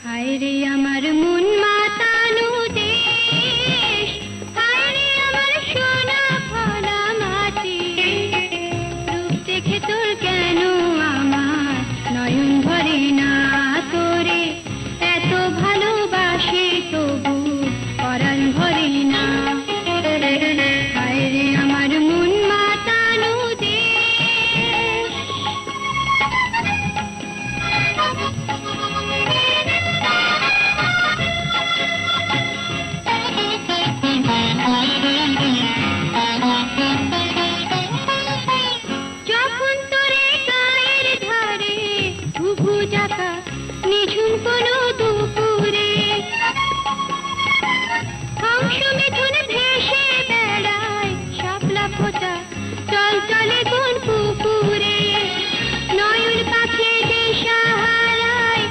হায় রে আমার মন মাতানো দেশ, হায় রে আমার সোনা ফলা মাটি, রূপ দেখে তোর কেন আমার নয়ন ভরে না, তোরে এত ভালোবাসি তবু পরাণ ভরে না। হায় রে আমার মন মাতানো দেশ। যখন তোরে গায়ের ধারে ঘুঘু ডাকা নিঝুম কোনো